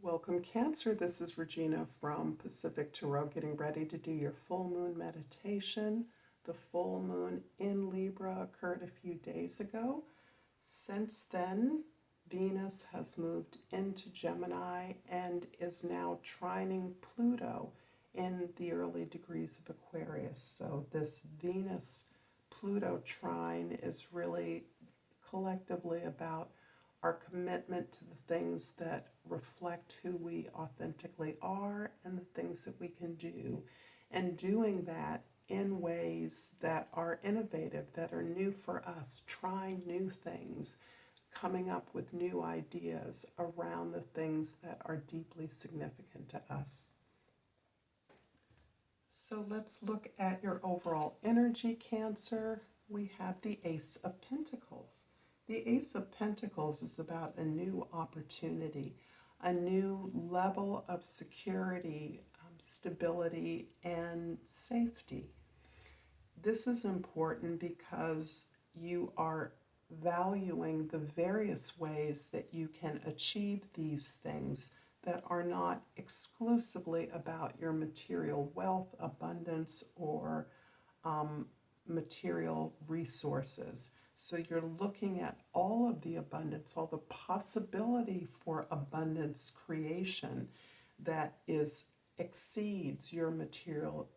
Welcome, Cancer. This is Regina from Pacific Tarot, getting ready to do your full moon meditation. The full moon in Libra occurred a few days ago. Since then, Venus has moved into Gemini and is now trining Pluto in the early degrees of Aquarius. So this Venus-Pluto trine is really collectively about our commitment to the things that reflect who we authentically are and the things that we can do, and doing that in ways that are innovative, that are new for us, trying new things, coming up with new ideas around the things that are deeply significant to us. So let's look at your overall energy, Cancer. We have the Ace of Pentacles. The Ace of Pentacles is about a new opportunity, a new level of security, stability, and safety. This is important because you are valuing the various ways that you can achieve these things that are not exclusively about your material wealth, abundance, or material resources. So you're looking at all of the abundance, all the possibility for abundance creation that exceeds your material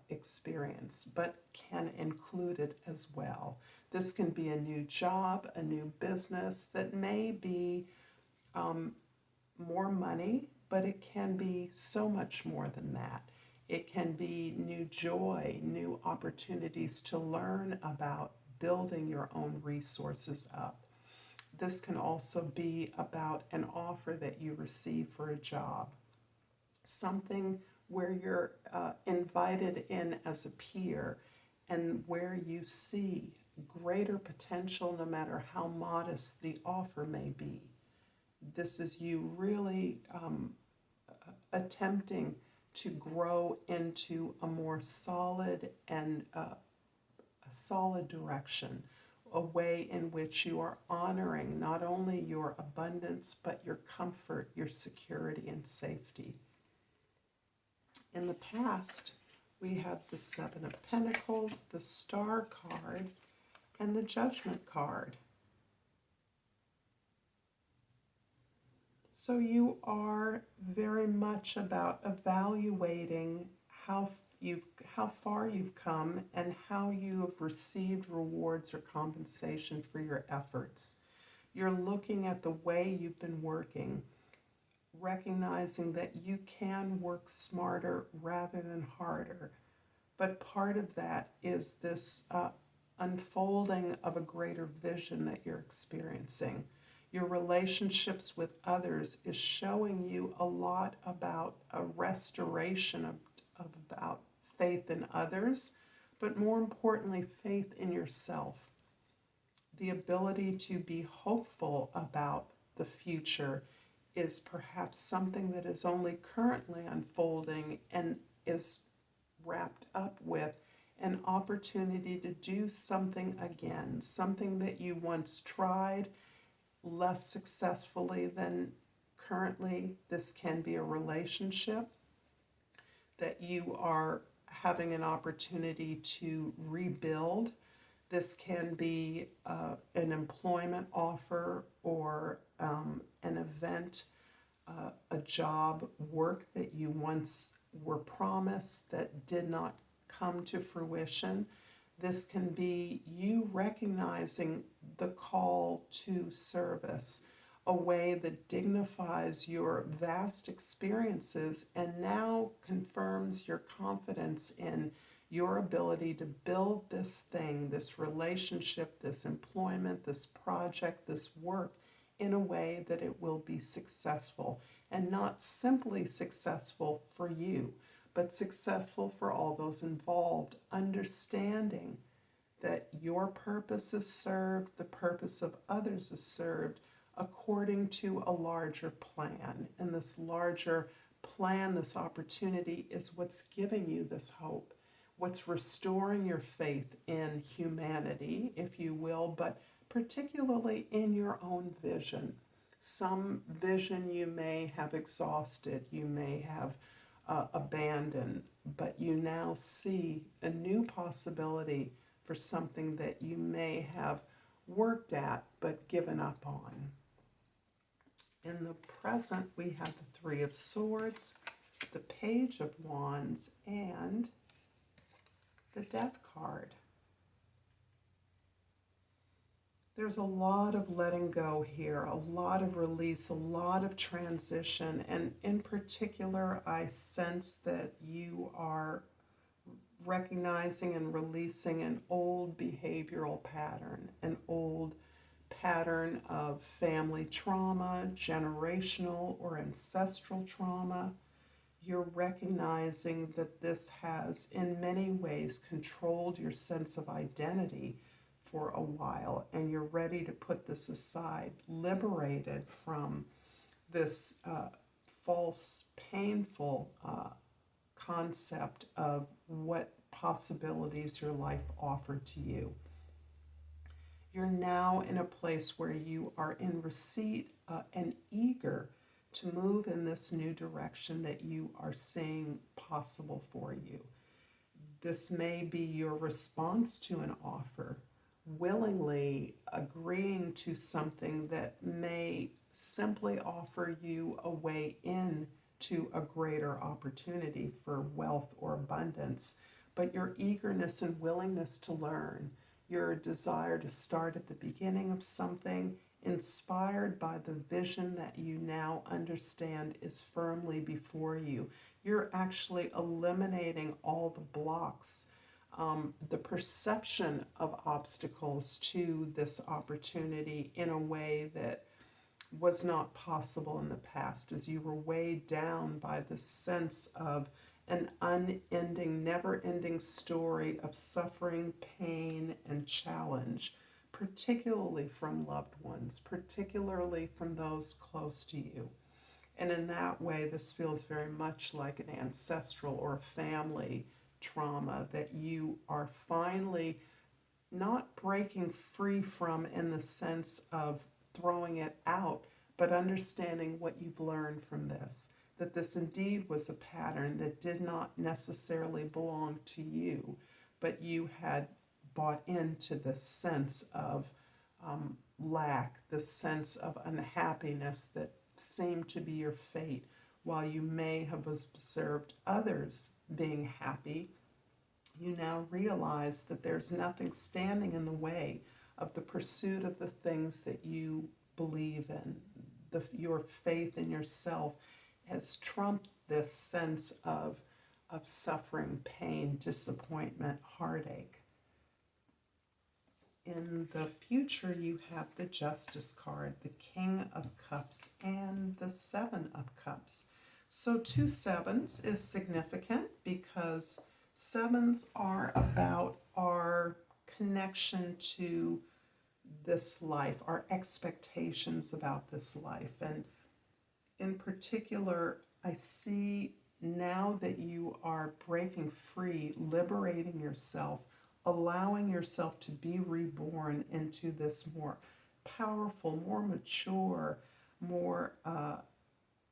experience, but can include it as well. This can be a new job, a new business that may be more money, but it can be so much more than that. It can be new joy, new opportunities to learn about building your own resources up. This can also be about an offer that you receive for a job, something where you're invited in as a peer and where you see greater potential no matter how modest the offer may be. This is you really attempting to grow into a more solid and a solid direction, a way in which you are honoring not only your abundance, but your comfort, your security, and safety. In the past, we have the Seven of Pentacles, the Star card, and the Judgment card. So you are very much about evaluating how far you've come and how you have received rewards or compensation for your efforts. You're looking at the way you've been working, recognizing that you can work smarter rather than harder. But part of that is this unfolding of a greater vision that you're experiencing. Your relationships with others is showing you a lot about a restoration of about faith in others, but more importantly, faith in yourself. The ability to be hopeful about the future is perhaps something that is only currently unfolding and is wrapped up with an opportunity to do something again, something that you once tried less successfully than currently. This can be a relationship that you are having an opportunity to rebuild. This can be an employment offer or an event, a job, work that you once were promised that did not come to fruition. This can be you recognizing the call to service, a way that dignifies your vast experiences and now confirms your confidence in your ability to build this thing, this relationship, this employment, this project, this work in a way that it will be successful, and not simply successful for you, but successful for all those involved, understanding that your purpose is served, the purpose of others is served according to a larger plan. And this larger plan, this opportunity, is what's giving you this hope, what's restoring your faith in humanity, if you will, but particularly in your own vision. Some vision you may have exhausted, you may have abandoned, but you now see a new possibility for something that you may have worked at but given up on. In the present, we have the Three of Swords, the Page of Wands, and the Death card. There's a lot of letting go here, a lot of release, a lot of transition, and in particular, I sense that you are recognizing and releasing an old behavioral pattern, an old pattern of family trauma, generational or ancestral trauma. You're recognizing that this has, in many ways, controlled your sense of identity for a while, and you're ready to put this aside, liberated from this false, painful concept of what possibilities your life offered to you. You're now in a place where you are in receipt and eager to move in this new direction that you are seeing possible for you. This may be your response to an offer, willingly agreeing to something that may simply offer you a way in to a greater opportunity for wealth or abundance, but your eagerness and willingness to learn, your desire to start at the beginning of something, inspired by the vision that you now understand is firmly before you. You're actually eliminating all the blocks, the perception of obstacles to this opportunity in a way that was not possible in the past, as you were weighed down by the sense of an unending, never-ending story of suffering, pain, and challenge, particularly from loved ones, particularly from those close to you. And in that way, this feels very much like an ancestral or family trauma that you are finally not breaking free from in the sense of throwing it out, but understanding what you've learned from this, that this indeed was a pattern that did not necessarily belong to you, but you had bought into the sense of lack, the sense of unhappiness that seemed to be your fate. While you may have observed others being happy, you now realize that there's nothing standing in the way of the pursuit of the things that you believe in. Your faith in yourself has trumped this sense of suffering, pain, disappointment, heartache. In the future, you have the Justice card, the King of Cups, and the Seven of Cups. So 2 sevens is significant because sevens are about our connection to this life, our expectations about this life. And in particular, I see now that you are breaking free, liberating yourself, allowing yourself to be reborn into this more powerful, more mature, more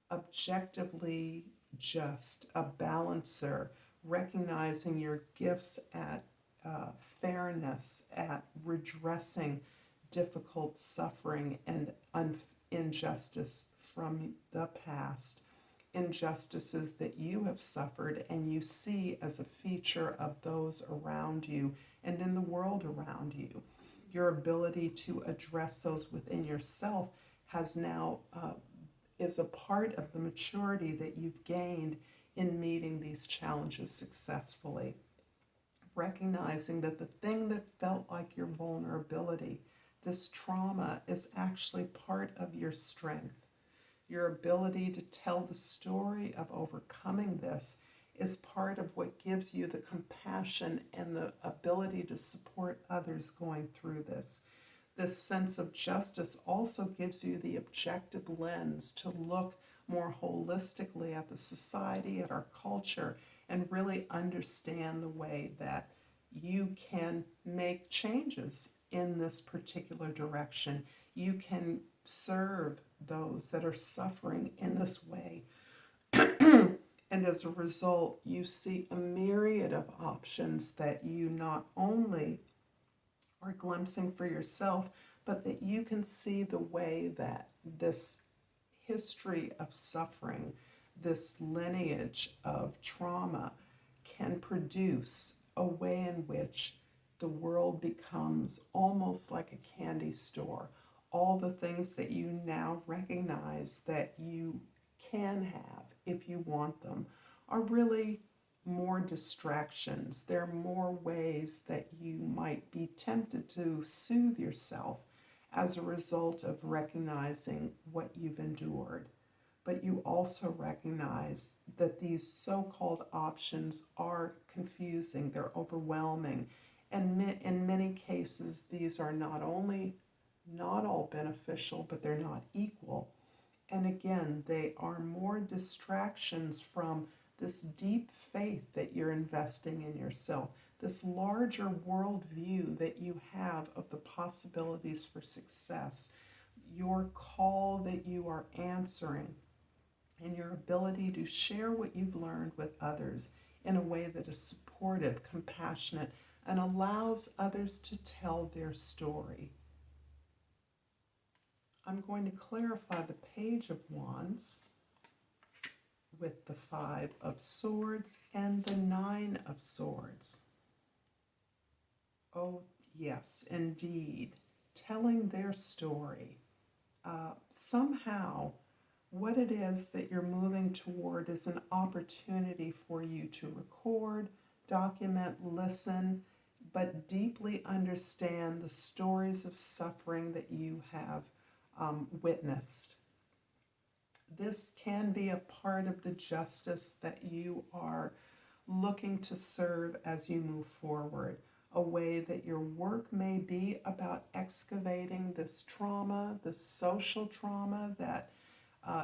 objectively just, a balancer, recognizing your gifts at fairness, at redressing difficult suffering and injustice from the past, injustices that you have suffered and you see as a feature of those around you and in the world around you. Your ability to address those within yourself has now is a part of the maturity that you've gained in meeting these challenges successfully. Recognizing that the thing that felt like your vulnerability, this trauma, is actually part of your strength. Your ability to tell the story of overcoming this is part of what gives you the compassion and the ability to support others going through this. This sense of justice also gives you the objective lens to look more holistically at the society, at our culture, and really understand the way that you can make changes in this particular direction. You can serve those that are suffering in this way. And as a result, you see a myriad of options that you not only are glimpsing for yourself, but that you can see the way that this history of suffering, this lineage of trauma, can produce a way in which the world becomes almost like a candy store. All the things that you now recognize that you can have if you want them are really more distractions. There are more ways that you might be tempted to soothe yourself as a result of recognizing what you've endured. But you also recognize that these so-called options are confusing, they're overwhelming, and in many cases these are not only not all beneficial, but they're not equal. And again, they are more distractions from this deep faith that you're investing in yourself, this larger worldview that you have of the possibilities for success, your call that you are answering, and your ability to share what you've learned with others in a way that is supportive, compassionate, and allows others to tell their story. I'm going to clarify the Page of Wands with the Five of Swords and the Nine of Swords. Oh, yes, indeed. Telling their story. Somehow, what it is that you're moving toward is an opportunity for you to record, document, listen, but deeply understand the stories of suffering that you have witnessed. This can be a part of the justice that you are looking to serve as you move forward. A way that your work may be about excavating this trauma, the social trauma that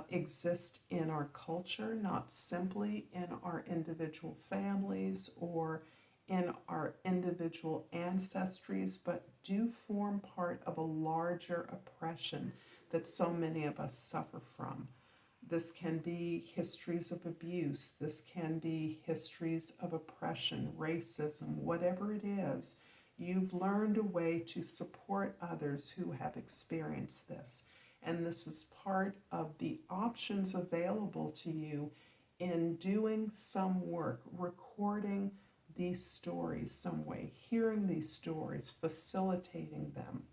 exist in our culture, not simply in our individual families or in our individual ancestries, but do form part of a larger oppression that so many of us suffer from. This can be histories of abuse, this can be histories of oppression, racism, whatever it is. You've learned a way to support others who have experienced this. And this is part of the options available to you in doing some work, recording these stories some way, hearing these stories, facilitating them,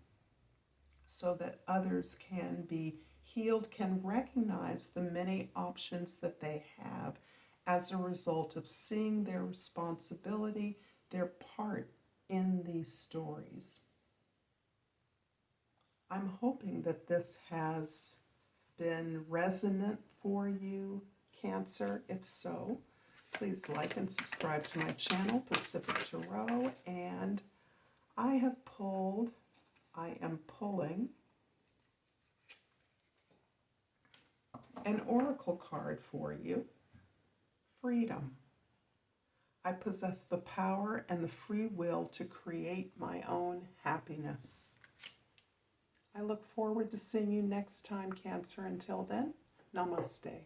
so that others can be healed, can recognize the many options that they have as a result of seeing their responsibility, their part in these stories. I'm hoping that this has been resonant for you, Cancer. If so, please like and subscribe to my channel, Pacific Tarot. And I am pulling an oracle card for you, Freedom. I possess the power and the free will to create my own happiness. I look forward to seeing you next time, Cancer. Until then, Namaste.